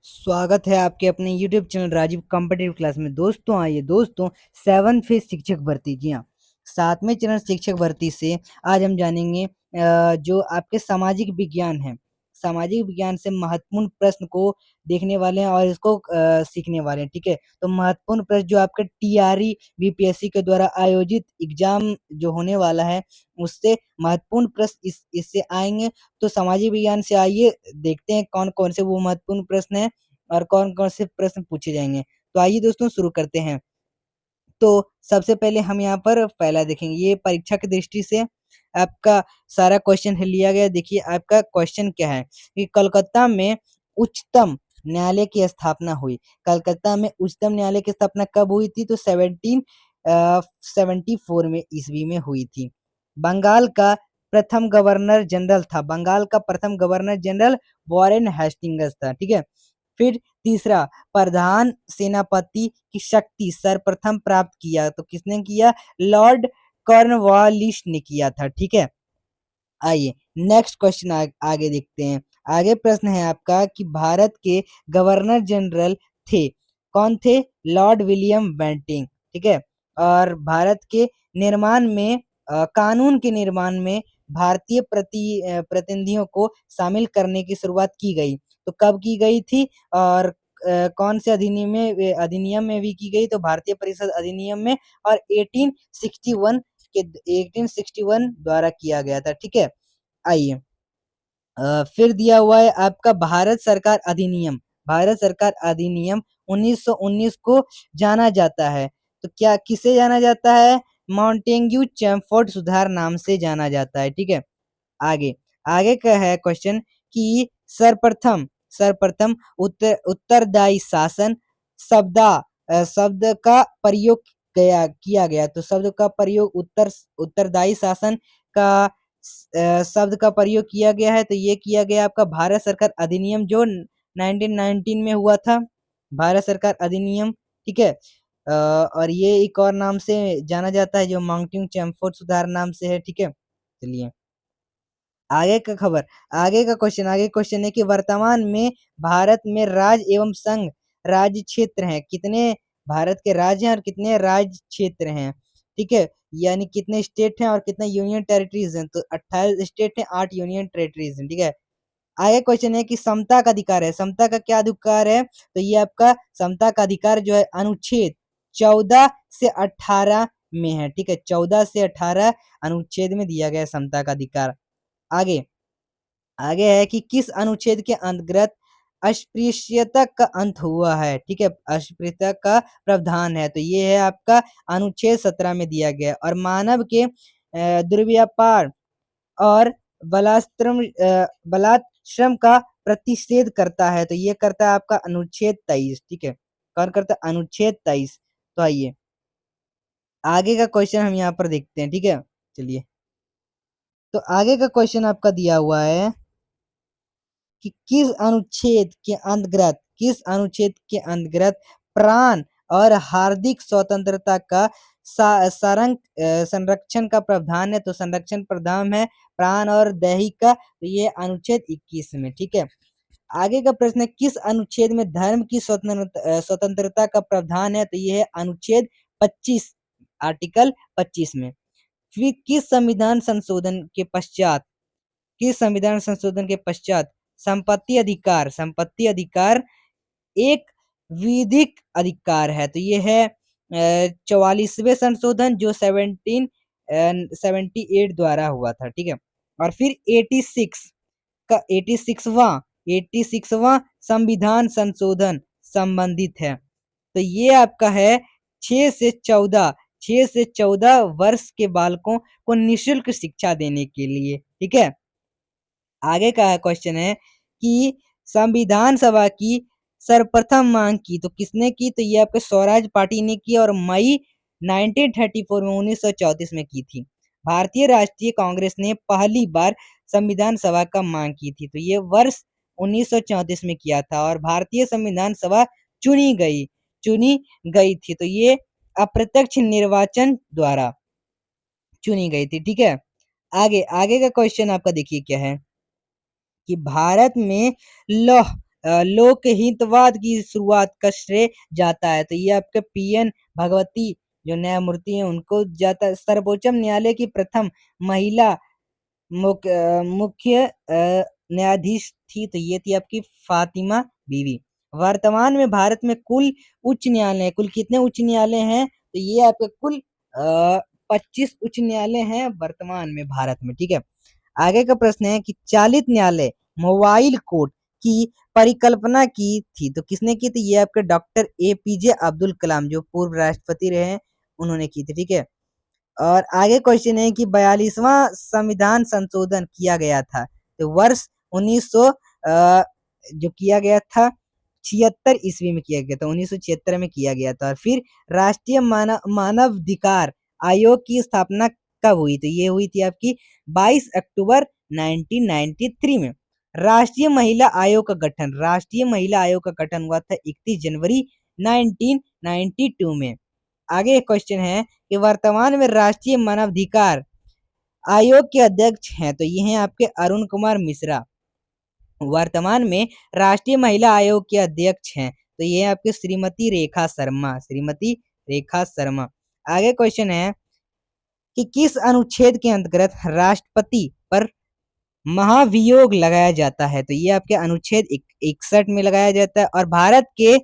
स्वागत है आपके अपने YouTube channel Rajeev competitive class में। दोस्तों आइए दोस्तों, 7th फेज शिक्षक भर्ती, जी हाँ, 7वें चरण शिक्षक भर्ती से आज हम जानेंगे जो आपके सामाजिक विज्ञान है, सामाजिक विज्ञान से महत्वपूर्ण प्रश्न को देखने वाले हैं और इसको सीखने वाले हैं। ठीक है, तो महत्वपूर्ण प्रश्न जो आपके टीआरई बीपीएससी के द्वारा आयोजित एग्जाम जो होने वाला है, उससे महत्वपूर्ण प्रश्न इससे आएंगे। तो सामाजिक विज्ञान से आइए देखते हैं कौन कौन से वो महत्वपूर्ण प्रश्न हैं और कौन कौन से प्रश्न पूछे जाएंगे। तो आइए दोस्तों शुरू करते हैं। तो सबसे पहले हम यहाँ पर पहला देखेंगे, ये परीक्षा की दृष्टि से आपका सारा क्वेश्चन लिया गया। देखिए आपका क्वेश्चन क्या है कि कलकत्ता में उच्चतम न्यायालय की स्थापना हुई। कलकत्ता में उच्चतम न्यायालय की स्थापना कब हुई थी? तो 1774 में ईस्वी में हुई थी। बंगाल का प्रथम गवर्नर जनरल था, बंगाल का प्रथम गवर्नर जनरल वॉरेन हेस्टिंग्स था। ठीक है, फिर तीसरा, प्रधान सेनापति की शक्ति सर्वप्रथम प्राप्त किया, तो किसने किया? लॉर्ड कॉर्नवालिस ने किया था। ठीक है, आइए नेक्स्ट क्वेश्चन आगे देखते हैं। आगे प्रश्न है आपका कि भारत के गवर्नर जनरल थे, कौन थे? Lord William Bentinck. ठीक है, और भारत के निर्माण में कानून के निर्माण में भारतीय प्रतिनिधियों को शामिल करने की शुरुआत की गई, तो कब की गई थी और कौन से अधिनियम में भी की गई? तो भारतीय परिषद अधिनियम में और 1861 के 1861 द्वारा किया गया था। ठीक है, आइए फिर दिया हुआ है आपका भारत सरकार अधिनियम। भारत सरकार अधिनियम 1919 को जाना जाता है, तो क्या किसे जाना जाता है? मॉन्टेग्यू चैमफोर्ड सुधार नाम से जाना जाता है। ठीक है, आगे आगे का है क्वेश्चन कि सर्वप्रथम सर्वप्रथम उत्तरदायी शासन शब्द का प्रयोग किया गया, तो शब्द का प्रयोग उत्तरदायी शासन का शब्द का प्रयोग किया गया है, तो ये किया गया आपका भारत सरकार अधिनियम जो 1919 में हुआ था, भारत सरकार अधिनियम। ठीक है, और ये एक और नाम से जाना जाता है जो माउंटिंग चैमफोर्ड सुधार नाम से है। ठीक है, चलिए आगे का खबर, आगे क्वेश्चन है कि वर्तमान में भारत में राज्य एवं संघ राज्य क्षेत्र हैं कितने? भारत के राज्य हैं और कितने राज्य क्षेत्र हैं? ठीक है, यानी कितने स्टेट हैं और कितने यूनियन टेरिटरीज हैं? तो 28 स्टेट हैं, 8 यूनियन टेरिटरीज हैं। ठीक है, आगे क्वेश्चन है कि समता का अधिकार है, समता का क्या अधिकार है? तो ये आपका समता का अधिकार जो है अनुच्छेद 14 से 18 में है। ठीक है, 14 से 18 अनुच्छेद में दिया गया है समता का अधिकार। आगे आगे है कि किस अनुच्छेद के अंतर्गत अस्पृश्यता का अंत हुआ है? ठीक है, अस्पृश्यता का प्रावधान है, तो ये है आपका अनुच्छेद 17 में दिया गया है। और मानव के दुर्व्यापार और बलात्श्रम का प्रतिषेध करता है, तो ये करता है आपका अनुच्छेद 23। ठीक है, कौन करता है? अनुच्छेद 23। तो आइए आगे का क्वेश्चन हम यहाँ पर देखते हैं। ठीक है, चलिए तो आगे का क्वेश्चन आपका दिया हुआ है कि किस अनुच्छेद के अंतर्गत प्राण और हार्दिक स्वतंत्रता का संरक्षण का प्रावधान है? तो संरक्षण प्रावधान है प्राण और दैहिक का, तो ये अनुच्छेद 21 में। ठीक है, आगे का प्रश्न है किस अनुच्छेद में धर्म की स्वतंत्रता का प्रावधान है? तो ये है अनुच्छेद 25, आर्टिकल 25 में। फिर किस संविधान संशोधन के पश्चात संपत्ति अधिकार एक विधिक अधिकार है? तो ये है 44वें संशोधन जो 1778 द्वारा हुआ था। ठीक है, और फिर 86वां संविधान संशोधन संबंधित है, तो ये आपका है 6 से 14 वर्ष के बालकों को निःशुल्क शिक्षा देने के लिए। ठीक है, आगे का क्वेश्चन है कि संविधान सभा की सर्वप्रथम मांग की, तो किसने की? तो ये आपके स्वराज पार्टी ने की और मई 1934 में 1934 में की थी। भारतीय राष्ट्रीय कांग्रेस ने पहली बार संविधान सभा का मांग की थी, तो ये वर्ष 1934 में किया था और भारतीय संविधान सभा चुनी गई थी, तो ये अप्रत्यक्ष निर्वाचन द्वारा चुनी गई थी। ठीक है, आगे आगे का क्वेश्चन आपका देखिए क्या है कि भारत में लौह लोकहितवाद की शुरुआत का श्रेय जाता है? तो ये आपके पीएन भगवती जो न्यायमूर्ति हैं उनको जाता है। सर्वोच्च न्यायालय की प्रथम महिला मुख्य न्यायाधीश थी, तो ये थी आपकी फातिमा बीवी। वर्तमान में भारत में कुल उच्च न्यायालय, कुल कितने उच्च न्यायालय हैं? तो ये आपके कुल 25 उच्च न्यायालय हैं वर्तमान में भारत में, ठीक है। आगे का प्रश्न है कि चालित न्यायालय मोबाइल कोर्ट की परिकल्पना की थी, तो किसने की थी? ये आपके डॉक्टर एपीजे अब्दुल कलाम जो पूर्व राष्ट्रपति रहे हैं, उन्होंने की थी, ठीक है। और आगे क्वेश्चन है कि 42वां संविधान संशोधन किया गया था, तो वर्ष 1900 जो किया गया था 76 ईस्वी में किया गया था, 1976 में किया गया था। और फिर राष्ट्रीय मानवाधिकार आयोग की स्थापना कब हुई? तो ये हुई थी आपकी 22 अक्टूबर 1993 में। राष्ट्रीय महिला आयोग का गठन, राष्ट्रीय महिला आयोग का गठन हुआ था 31 जनवरी 1992 में। आगे एक क्वेश्चन है कि वर्तमान में राष्ट्रीय मानवाधिकार आयोग के अध्यक्ष हैं, तो ये हैं आपके अरुण कुमार मिश्रा। वर्तमान में राष्ट्रीय महिला आयोग के अध्यक्ष हैं, तो ये हैं आपके श्रीमती रेखा शर्मा, श्रीमती रेखा शर्मा। आगे क्वेश्चन है कि किस अनुच्छेद के अंतर्गत राष्ट्रपति पर महाभियोग लगाया जाता है? तो ये आपके अनुच्छेद 61 में लगाया जाता है। और भारत के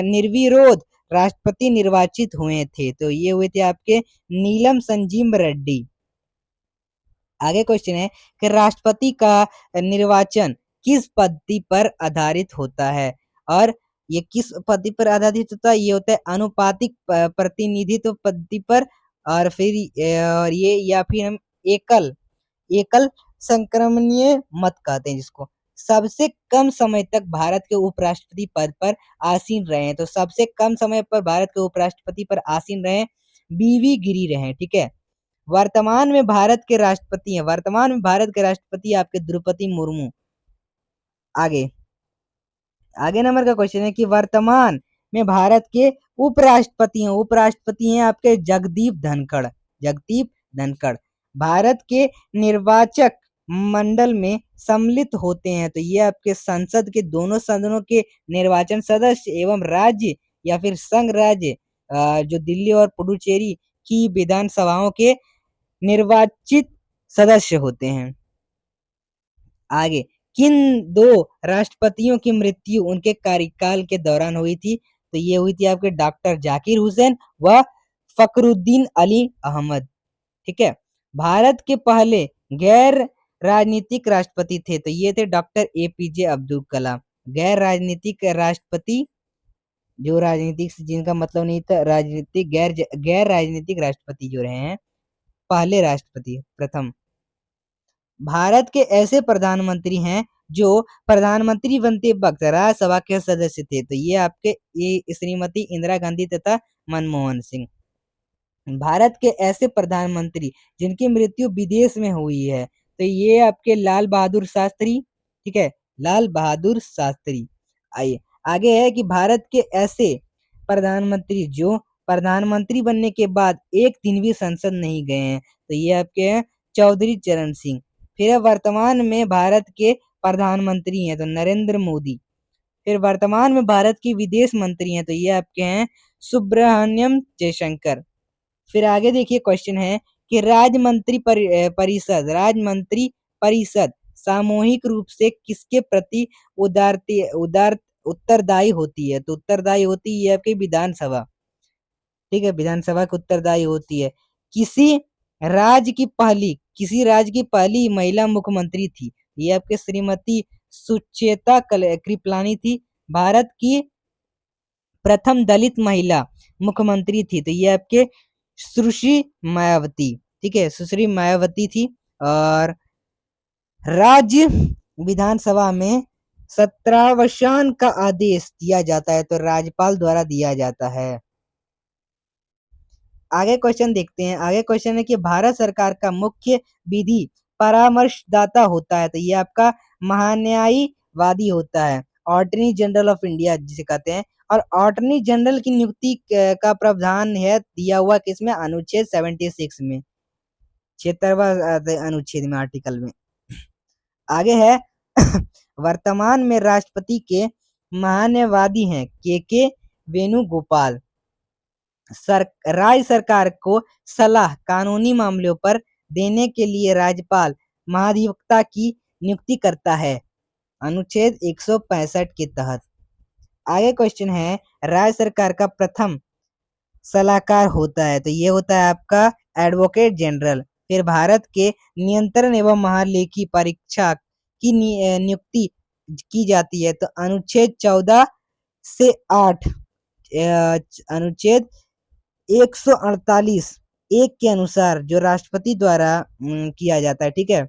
निर्विरोध राष्ट्रपति निर्वाचित हुए थे, तो ये हुए थे आपके नीलम संजीव रेड्डी। आगे क्वेश्चन है कि राष्ट्रपति का निर्वाचन किस पद्धति पर आधारित होता है? और ये किस पद्धति पर आधारित होता है? ये होता है अनुपातिक प्रतिनिधित्व पद्धति पर। और फिर और ये या फिर हम एकल एकल संक्रमणीय मत कहते हैं जिसको। सबसे कम समय तक भारत के उपराष्ट्रपति पद पर आसीन रहे हैं, तो सबसे कम समय पर भारत के उपराष्ट्रपति पर आसीन रहे बीवी गिरी रहे, ठीक है। वर्तमान में भारत के राष्ट्रपति हैं, वर्तमान में भारत के राष्ट्रपति आपके द्रौपदी मुर्मू। आगे आगे नंबर का क्वेश्चन है कि वर्तमान में भारत के उपराष्ट्रपति हैं आपके जगदीप धनखड़, जगदीप धनखड़। भारत के निर्वाचक मंडल में सम्मिलित होते हैं, तो ये आपके संसद के दोनों सदनों के निर्वाचन सदस्य एवं राज्य या फिर संघ राज्य जो दिल्ली और पुडुचेरी की विधानसभाओं के निर्वाचित सदस्य होते हैं। आगे किन दो राष्ट्रपतियों की मृत्यु उनके कार्यकाल के दौरान हुई थी? तो ये हुई थी आपके डॉक्टर जाकिर हुसैन व फखरुद्दीन अली अहमद, ठीक है। भारत के पहले गैर राजनीतिक राष्ट्रपति थे, तो ये थे डॉक्टर एपीजे अब्दुल कलाम। गैर राजनीतिक राष्ट्रपति जो राजनीतिक से जिनका मतलब नहीं था, राजनीतिक गैर राजनीतिक राष्ट्रपति जो रहे हैं, पहले राष्ट्रपति प्रथम। भारत के ऐसे प्रधानमंत्री हैं जो प्रधानमंत्री बनते वक्त राज्यसभा के सदस्य थे, तो ये आपके ये श्रीमती इंदिरा गांधी तथा मनमोहन सिंह। भारत के ऐसे प्रधानमंत्री जिनकी मृत्यु विदेश में हुई है, तो ये आपके लाल बहादुर शास्त्री, ठीक है, लाल बहादुर शास्त्री। आइए आगे है कि भारत के ऐसे प्रधानमंत्री जो प्रधानमंत्री बनने के बाद एक दिन भी संसद नहीं गए हैं, तो ये आपके हैं चौधरी चरण सिंह। फिर वर्तमान में भारत के प्रधानमंत्री हैं तो नरेंद्र मोदी। फिर वर्तमान में भारत की विदेश मंत्री हैं, तो ये आपके हैं सुब्रमण्यम जयशंकर। फिर आगे देखिए क्वेश्चन है कि राज्य मंत्री परिषद सामूहिक रूप से किसके प्रति उदार उत्तरदायी होती है? तो उत्तरदायी होती है आपकी विधानसभा, ठीक है, विधानसभा की उत्तरदायी होती है। किसी किसी राज्य की पहली महिला मुख्यमंत्री थी, ये आपके श्रीमती सुचेता कृपलानी थी। भारत की प्रथम दलित महिला मुख्यमंत्री थी, तो ये आपके सुश्री मायावती, ठीक है, सुश्री मायावती थी। और राज्य विधानसभा में सत्रावसान का आदेश दिया जाता है, तो राज्यपाल द्वारा दिया जाता है। आगे क्वेश्चन देखते हैं। आगे क्वेश्चन है कि भारत सरकार का मुख्य विधि परामर्शदाता होता है, तो ये आपका महान्यायवादी होता है, अटॉर्नी जनरल ऑफ इंडिया जिसे कहते हैं। और अटॉर्नी जनरल की नियुक्ति का प्रावधान है दिया हुआ किसमें? अनुच्छेद 76 में, 76वां अनुच्छेद में, आर्टिकल में। आगे है वर्तमान में राष्ट्रपति के महान्यायवादी हैं के वेणुगोपाल। राज्य सरकार को सलाह कानूनी मामलों पर देने के लिए राज्यपाल महाधिवक्ता की नियुक्ति करता है अनुच्छेद 165 के तहत। आगे क्वेश्चन है, राज्य सरकार का प्रथम सलाहकार होता है तो ये होता है आपका एडवोकेट जनरल। फिर भारत के नियंत्रण एवं महालेखी परीक्षा की नियुक्ति की जाती है तो अनुच्छेद 14 से 8 अनुच्छेद 148 एक के अनुसार जो राष्ट्रपति द्वारा किया जाता है, ठीक है।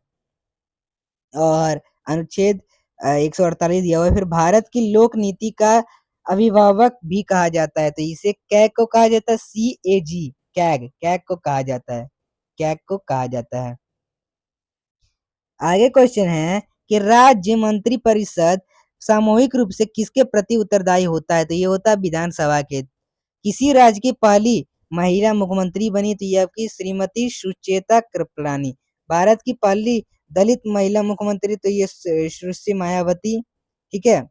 और अनुच्छेद 148 दिया हुआ है। फिर भारत की लोक नीति का अभिभावक भी कहा जाता है तो इसे कैग को कहा जाता है, CAG कैग को कहा जाता है, कैग को कहा जाता है। आगे क्वेश्चन है कि राज्य मंत्री परिषद सामूहिक रूप से किसके प्रति उत्तरदायी होता है तो ये होता है विधानसभा के। किसी राज्य की पहली महिला मुख्यमंत्री बनी तो ये आपकी श्रीमती सुचेता कृपलानी। भारत की पहली दलित महिला मुख्यमंत्री तो ये सुश्री मायावती, ठीक है।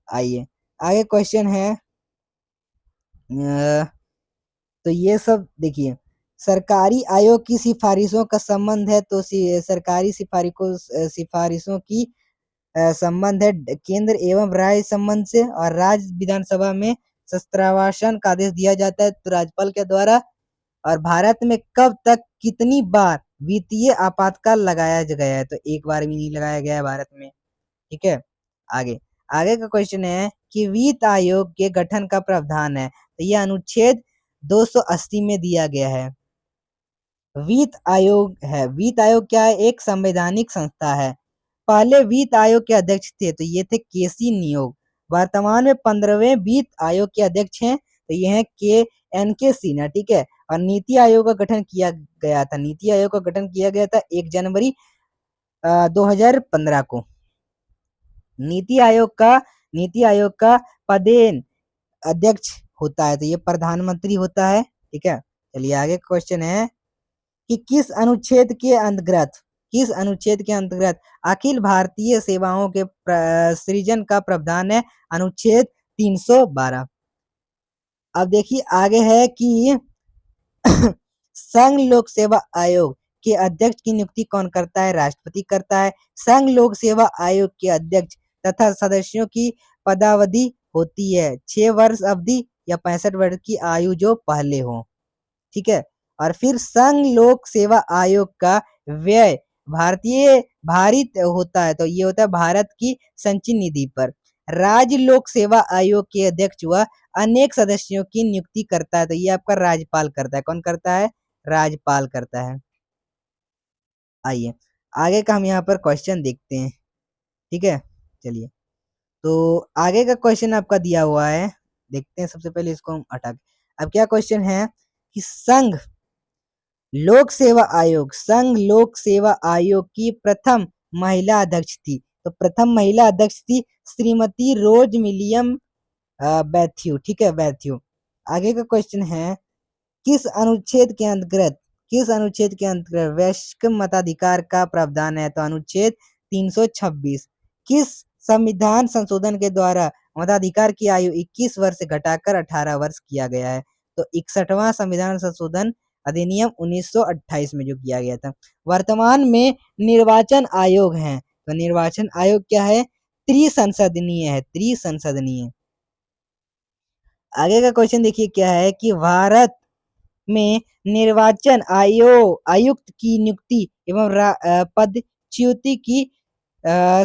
आइए आगे क्वेश्चन है, तो ये सब देखिए, सरकारी आयोग की सिफारिशों का संबंध है तो सरकारी सिफारिशों की संबंध है केंद्र एवं राज्य संबंध से। और राज्य विधानसभा में शस्त्रावासन का आदेश दिया जाता है तो राज्यपाल के द्वारा। और भारत में कब तक कितनी बार वित्तीय आपातकाल लगाया गया है तो एक बार भी नहीं लगाया गया है भारत में, ठीक है। आगे आगे का क्वेश्चन है कि वित्त आयोग के गठन का प्रावधान है तो यह अनुच्छेद 280 में दिया गया है। वित्त आयोग क्या है, एक संवैधानिक संस्था है। पहले वित्त आयोग के अध्यक्ष थे तो ये थे केसी नियोग। वर्तमान में 15वें वित्त आयोग के अध्यक्ष हैं तो ये हैं के सिन्हा, ठीक है। और नीति आयोग का गठन किया गया था, नीति आयोग का गठन किया गया था 1 जनवरी 2015 को। नीति आयोग का पदेन अध्यक्ष होता है तो ये प्रधानमंत्री होता है, ठीक है। चलिए आगे क्वेश्चन है कि किस अनुच्छेद के अंतर्गत अखिल भारतीय सेवाओं के सृजन का प्रावधान है अनुच्छेद 312। अब देखिए आगे है कि संघ लोक सेवा आयोग के अध्यक्ष की नियुक्ति कौन करता है, राष्ट्रपति करता है। संघ लोक सेवा आयोग के अध्यक्ष तथा सदस्यों की पदावधि होती है 6 वर्ष अवधि या 65 वर्ष की आयु जो पहले हो, ठीक है। और फिर संघ लोक सेवा आयोग का व्यय भारित होता है तो ये होता है भारत की संचयी निधि पर। राज्य लोक सेवा आयोग के अध्यक्ष व अनेक सदस्यों की नियुक्ति करता है तो ये आपका राज्यपाल करता है। कौन करता है, राज्यपाल करता है। आइए आगे का हम यहाँ पर क्वेश्चन देखते हैं, ठीक है। चलिए तो आगे का क्वेश्चन आपका दिया हुआ है, देखते हैं। सबसे पहले इसको हम हटा के अब क्या क्वेश्चन है कि संघ लोक सेवा आयोग की प्रथम महिला अध्यक्ष थी तो प्रथम महिला अध्यक्ष थी श्रीमती रोज मिलियम बैथ्यू, ठीक है, बैथ्यू। आगे का क्वेश्चन है किस अनुच्छेद के अंतर्गत वैश्विक मताधिकार का प्रावधान है तो अनुच्छेद 326। किस संविधान संशोधन के द्वारा मताधिकार की आयु 21 वर्ष से घटाकर 18 वर्ष किया गया है तो 61वां संविधान संशोधन अधिनियम 1928 में जो किया गया था। वर्तमान में निर्वाचन आयोग है तो निर्वाचन आयोग क्या है, त्रिसंसदीय है, त्रिसंसदीय। आगे का क्वेश्चन देखिए क्या है कि भारत में निर्वाचन आयुक्त की नियुक्ति एवं पदच्युति की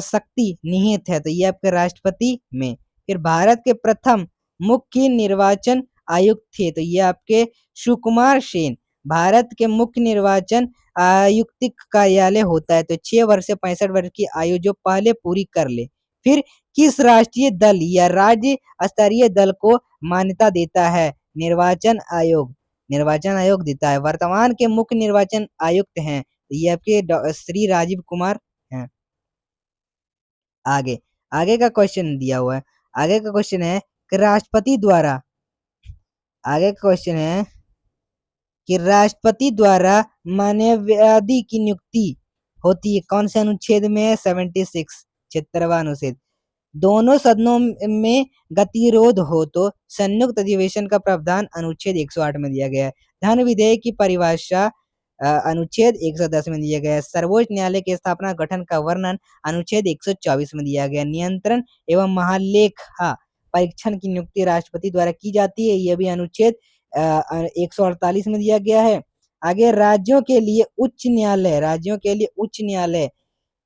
शक्ति निहित है तो ये आपके राष्ट्रपति में। फिर भारत के प्रथम मुख्य निर्वाचन आयुक्त थे तो ये आपके सुकुमार सेन। भारत के मुख्य निर्वाचन आयुक्त कार्यालय होता है तो 6 वर्ष से 65 वर्ष की आयु जो पहले पूरी कर ले। फिर किस राष्ट्रीय दल या राज्य स्तरीय दल को मान्यता देता है, निर्वाचन आयोग देता है। वर्तमान के मुख्य निर्वाचन आयुक्त हैं तो ये आपके श्री राजीव कुमार हैं। आगे का क्वेश्चन दिया हुआ है, आगे का क्वेश्चन है कि राष्ट्रपति द्वारा मानवाधिकार की नियुक्ति होती है कौन से अनुच्छेद में, 76 76वां अनुच्छेद। दोनों सदनों में गतिरोध हो तो संयुक्त अधिवेशन का प्रावधान अनुच्छेद 108 में दिया गया है। धन विधेयक की परिभाषा अनुच्छेद 110 में दिया गया है। सर्वोच्च न्यायालय की स्थापना गठन का वर्णन अनुच्छेद 124 में दिया गया है। नियंत्रण एवं महालेखा परीक्षण की नियुक्ति राष्ट्रपति द्वारा की जाती है, यह भी अनुच्छेद 148 में दिया गया है। आगे राज्यों के लिए उच्च न्यायालय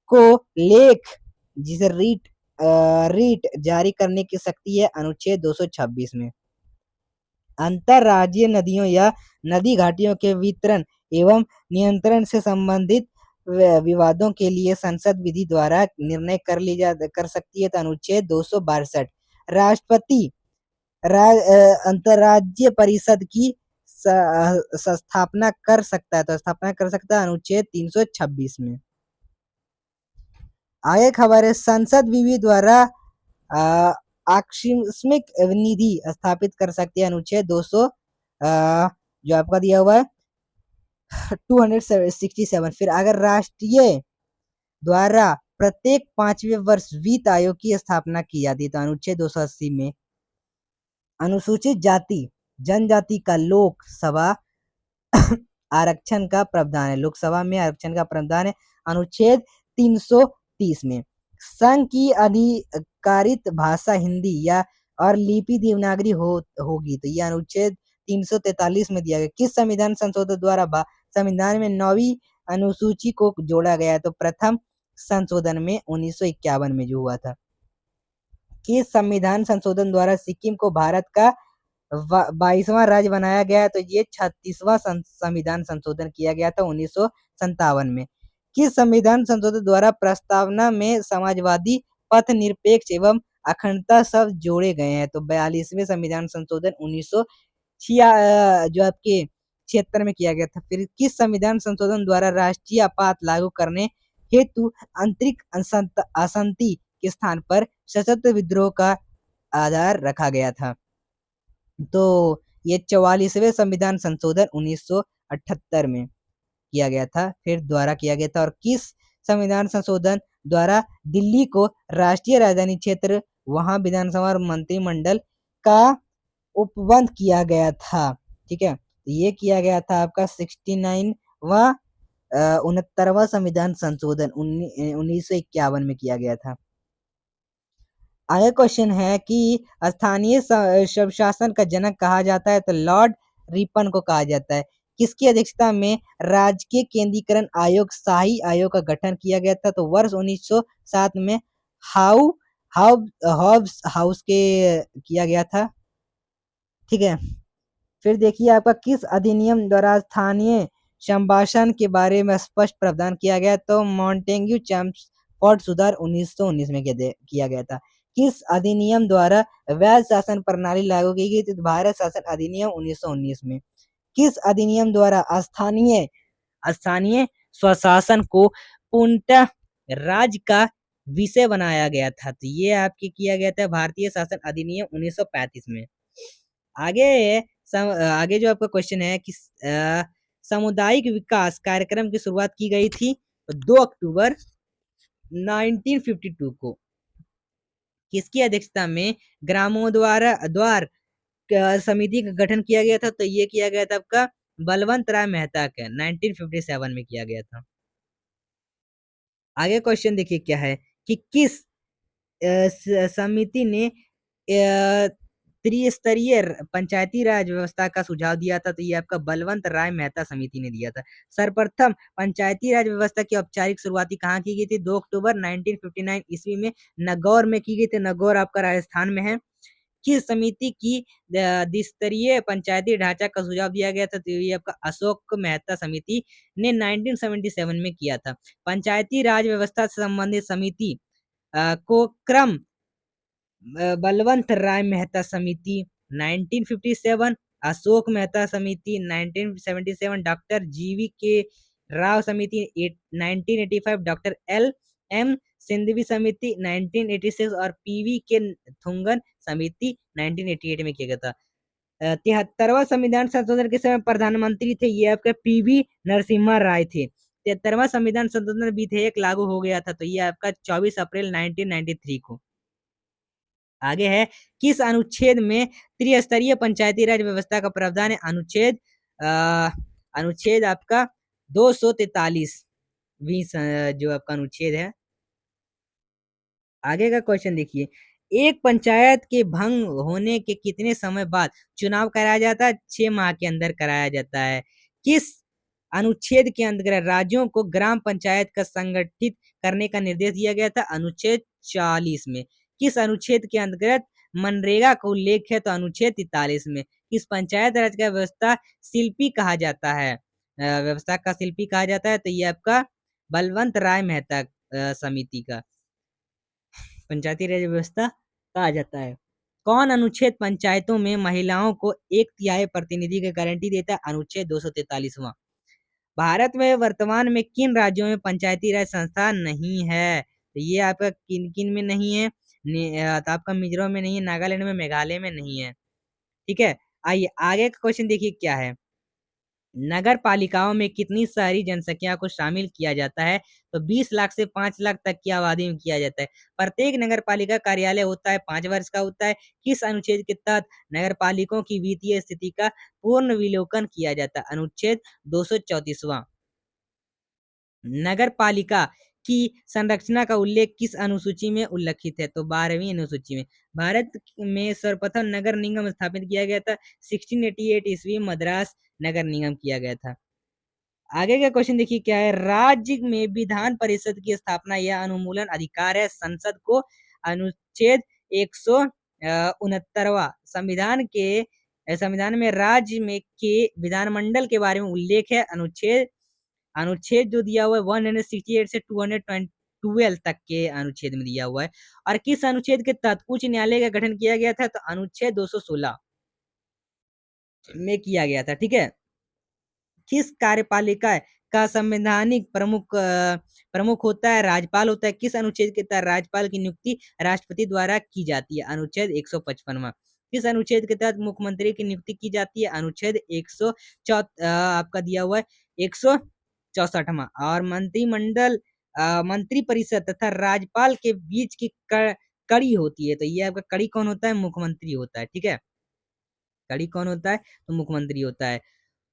को लेख जिसे रीट जारी करने की शक्ति है अनुच्छेद 226 में। अंतरराज्यीय नदियों या नदी घाटियों के वितरण एवं नियंत्रण से संबंधित विवादों के लिए संसद विधि द्वारा निर्णय कर सकती है तो अनुच्छेद 262। राष्ट्रपति अंतरराज्यीय परिषद की स्थापना कर सकता है, तो स्थापना कर सकता है अनुच्छेद 326 में। आगे खबर है संसद विधि द्वारा आकस्मिक निधि स्थापित कर सकती है अनुच्छेद 200 जो आपका दिया हुआ है 267। फिर अगर राष्ट्रीय द्वारा प्रत्येक 5वें वर्ष वित्त आयोग की स्थापना की जाती है तो अनुच्छेद 280 में। अनुसूचित जाति जनजाति का लोकसभा आरक्षण का प्रावधान है, लोकसभा में आरक्षण का प्रावधान है अनुच्छेद 330 में। संघ की अधिकारित भाषा हिंदी या और लिपि देवनागरी होगी तो यह अनुच्छेद 343 में दिया गया। किस संविधान संशोधन द्वारा संविधान में 9वीं अनुसूची को जोड़ा गया है तो प्रथम संशोधन में 1951 में जो हुआ था। किस संविधान संशोधन द्वारा सिक्किम को भारत का 22वां राज्य बनाया गया है तो ये 36वां संविधान संशोधन किया गया था 1957 में। किस संविधान संशोधन द्वारा प्रस्तावना में समाजवादी पथ निरपेक्ष एवं अखंडता शब्द जोड़े गए हैं तो 42वें संविधान संशोधन 1976 जो आपके 76 में किया गया था। फिर किस संविधान संशोधन द्वारा राष्ट्रीय आपात लागू करने हेतु आंतरिक अशांति के स्थान पर सशस्त्र विद्रोह का आधार रखा गया था तो ये 44वें संविधान संशोधन 1978 में किया गया था, फिर द्वारा किया गया था। और किस संविधान संशोधन द्वारा दिल्ली को राष्ट्रीय राजधानी क्षेत्र वहां विधानसभा और मंत्रिमंडल का उपबंध किया गया था, ठीक है। ये किया गया था आपका 69वां 69वां संविधान संशोधन 1951 में किया गया था। आगे क्वेश्चन है कि स्थानीय स्वशासन का जनक कहा जाता है तो लॉर्ड रिपन को कहा जाता है। किसकी अध्यक्षता में राजकीय केंद्रीकरण आयोग शाही आयोग का गठन किया गया था तो वर्ष 1907 में हाउस के किया गया था, ठीक है। फिर देखिए आपका किस अधिनियम द्वारा स्थानीय संभाषण के बारे में स्पष्ट प्रावधान किया गया तो मॉन्टेग्यू चैम्सफोर्ड सुधार 1919 में किया गया था। किस अधिनियम द्वारा वैध शासन प्रणाली लागू की गई थी भारत शासन अधिनियम 1919 में। किस अधिनियम द्वारा स्थानीय स्वशासन को पूर्णतः राज्य का विषय बनाया गया था तो ये आपके किया गया था भारतीय शासन अधिनियम 1935 में। आगे जो आपका क्वेश्चन है कि सामुदायिक विकास कार्यक्रम की शुरुआत की गई थी 2 अक्टूबर 1952 को। किसकी अध्यक्षता में द्वार समिति का गठन किया गया था तो ये किया गया था आपका बलवंत राय मेहता का 1957 में किया गया था। आगे क्वेश्चन देखिए क्या है कि किस समिति ने त्रिस्तरीय पंचायती राज व्यवस्था का सुझाव दिया था तो ये आपका बलवंत राय मेहता समिति ने दिया था। सर्वप्रथम पंचायती राज व्यवस्था की औपचारिक शुरुआती कहाँ की गई थी 2 अक्टूबर 1959 ईस्वी में नागौर में की गई थी। नागौर आपका राजस्थान में है। किस समिति की द्विस्तरीय पंचायती ढांचा का सुझाव दिया गया था तो ये आपका अशोक मेहता समिति ने 1977 में किया था। पंचायती राज व्यवस्था से संबंधित समिति को क्रम बलवंत राय मेहता समिति 1957, अशोक मेहता समिति 1977, डॉक्टर जीवी के राव समिति 1985, डॉक्टर एल एम सिंधवी समिति 1986 और पीवी के थुंगन समिति 1988 में किया गया था। 73वां संविधान संशोधन के समय प्रधानमंत्री थे ये आपके पीवी नरसिम्हा राय थे। 73वां संविधान संशोधन विधेयक लागू हो गया था? तो ये आपका 24 अप्रैल 1993 को। आगे है, किस अनुच्छेद में त्रिस्तरीय पंचायती राज व्यवस्था का प्रावधान है? अनुच्छेद आपका 243 जो आपका अनुच्छेद है। आगे का क्वेश्चन देखिए, एक पंचायत के भंग होने के कितने समय बाद चुनाव कराया जाता है? 6 माह के अंदर कराया जाता है। किस अनुच्छेद के अंतर्गत राज्यों को ग्राम पंचायत का संगठित करने का निर्देश दिया गया था? अनुच्छेद 40 में। किस अनुच्छेद के अंतर्गत मनरेगा का उल्लेख है? तो अनुच्छेद 43 में। किस पंचायत राज का व्यवस्था शिल्पी कहा जाता है? व्यवस्था का शिल्पी कहा जाता है, तो ये आपका बलवंत राय मेहता समिति का पंचायती राज व्यवस्था कहा जाता है। कौन अनुच्छेद पंचायतों में महिलाओं को 1/3 प्रतिनिधि की गारंटी देता है? अनुच्छेद 243वां। भारत में वर्तमान में किन राज्यों में पंचायती राज संस्था नहीं है? तो ये आपका किन-किन में नहीं है? तो आपका मिजोरम में नहीं है, नागालैंड में, मेघालय में नहीं है। ठीक है? आइए आगे का क्वेश्चन देखिए क्या है? नगर पालिकाओं में कितनी शहरी जनसंख्या को शामिल किया जाता है? तो 20 लाख से 5 लाख तक की आबादी में किया जाता है। प्रत्येक नगर पालिका कार्यालय होता है 5 वर्ष का होता है। किस अनुच्छेद के तहत नगर पालिकाओं की वित्तीय स्थिति का पूर्ण विलोकन किया जाता है? अनुच्छेद 234वां। नगर पालिका की संरचना का उल्लेख किस अनुसूची में उल्लिखित है? तो 12वीं अनुसूची में। भारत में सर्वप्रथम नगर निगम स्थापित किया गया था 1688 ईस्वी मद्रास नगर निगम किया गया था। आगे का क्वेश्चन देखिए क्या है? राज्य में विधान परिषद की स्थापना या अनुमूलन अधिकार है संसद को? अनुच्छेद 169वां। संविधान में राज्य में के विधानमंडल के बारे में उल्लेख है। अनुच्छेद अनुच्छेद जो दिया हुआ है 168 से 212 तक के अनुच्छेद में दिया हुआ है। और किस अनुच्छेद के तहत उच्च न्यायालय का गठन किया गया था? तो अनुच्छेद 216 में किया गया था। ठीक है? किस कार्यपालिका का संवैधानिक प्रमुख होता है? राज्यपाल होता है। किस अनुच्छेद के तहत राज्यपाल की नियुक्ति राष्ट्रपति द्वारा की जाती है? अनुच्छेद 155वां। किस अनुच्छेद के तहत मुख्यमंत्री की नियुक्ति की जाती है? अनुच्छेद 104 आपका दिया हुआ है 164वां। और मंत्री परिषद तथा राज्यपाल के बीच की कड़ी होती है, तो ये आपका कड़ी कौन होता है? मुख्यमंत्री होता है। ठीक है? कड़ी कौन होता है? तो मुख्यमंत्री होता है।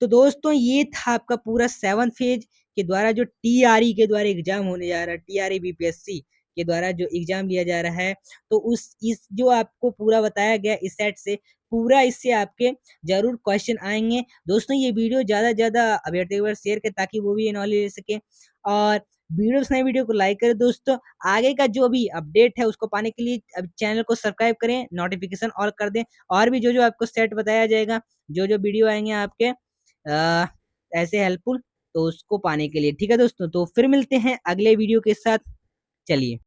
तो दोस्तों ये था आपका पूरा 7th फेज के द्वारा जो टीआरई के द्वारा एग्जाम होने जा रहा है, टीआरई बीपीएससी के द्वारा जो एग्जाम लिया जा रहा है, तो उस इस जो आपको पूरा बताया गया इस सेट से पूरा इससे आपके जरूर क्वेश्चन आएंगे। दोस्तों ये वीडियो ज़्यादा से ज़्यादा अभ्यर्थी को शेयर करें ताकि वो भी ये नॉलेज ले सके, और वीडियो को लाइक करें। दोस्तों आगे का जो भी अपडेट है उसको पाने के लिए अब चैनल को सब्सक्राइब करें, नोटिफिकेशन ऑल कर दें, और भी जो आपको सेट बताया जाएगा, जो वीडियो आएंगे आपके ऐसे हेल्पफुल, तो उसको पाने के लिए। ठीक है दोस्तों, तो फिर मिलते हैं अगले वीडियो के साथ। चलिए।